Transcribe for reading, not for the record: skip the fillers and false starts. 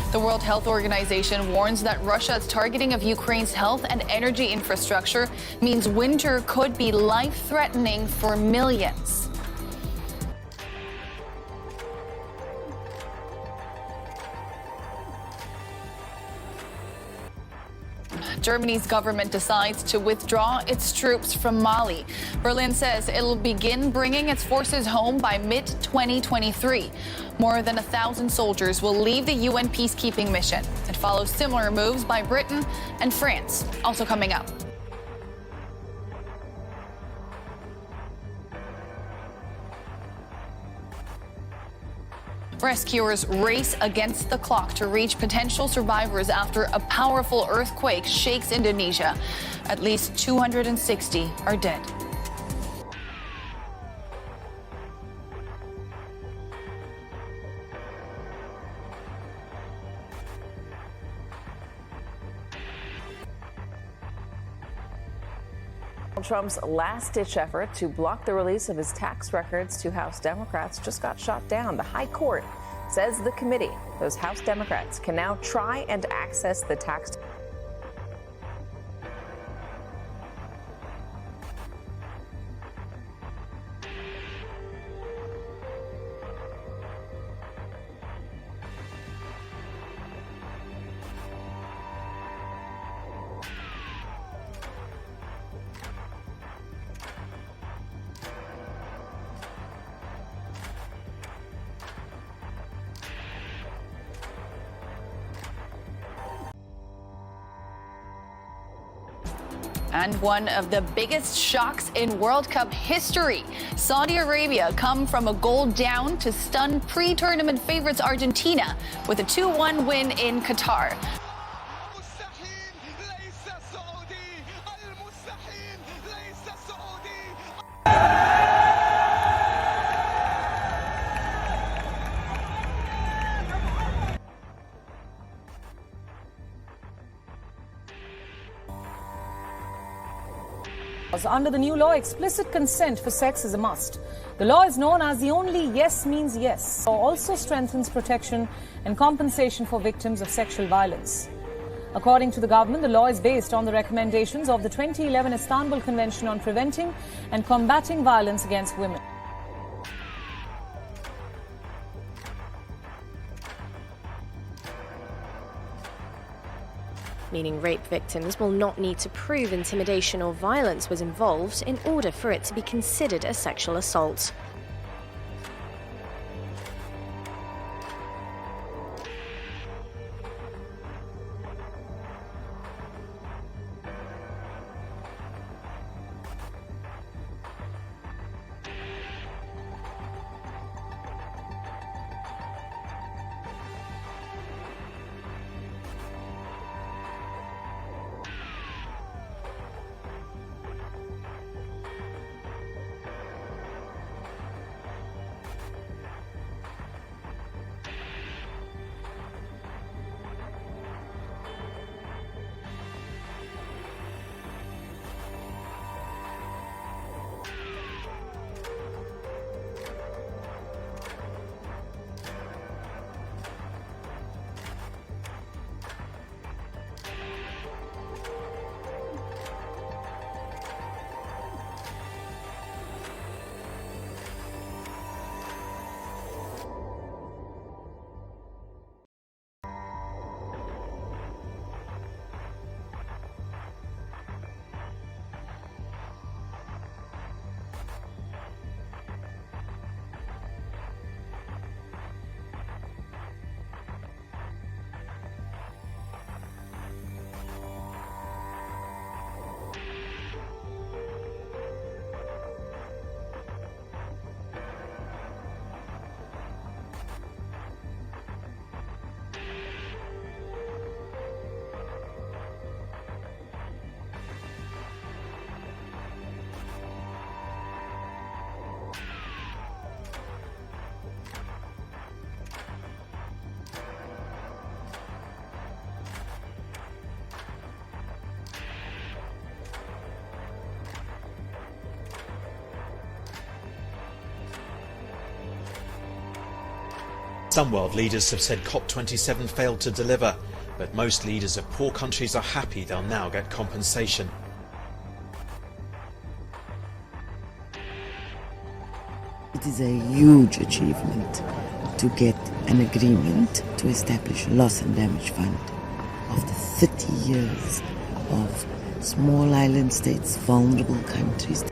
The World Health Organization warns that Russia's targeting of Ukraine's health and energy infrastructure means winter could be life-threatening for millions. Germany's government decides to withdraw its troops from Mali. Berlin says it'll begin bringing its forces home by mid-2023. More than 1,000 soldiers will leave the UN peacekeeping mission. It follows similar moves by Britain and France, also coming up. Rescuers race against the clock to reach potential survivors after a powerful earthquake shakes Indonesia. At least 260 are dead. Trump's last-ditch effort to block the release of his tax records to House Democrats just got shot down. The High Court says the committee, those House Democrats, can now try and access the tax. And one of the biggest shocks in World Cup history. Saudi Arabia come from a goal down to stun pre-tournament favorites Argentina with a 2-1 win in Qatar. Under the new law, explicit consent for sex is a must. The law is known as the only yes means yes. The law also strengthens protection and compensation for victims of sexual violence. According to the government, the law is based on the recommendations of the 2011 Istanbul Convention on Preventing and Combating Violence Against Women. Meaning rape victims will not need to prove intimidation or violence was involved in order for it to be considered a sexual assault. Some world leaders have said COP27 failed to deliver, but most leaders of poor countries are happy they'll now get compensation. It is a huge achievement to get an agreement to establish a loss and damage fund after 30 years of small island states, vulnerable countries.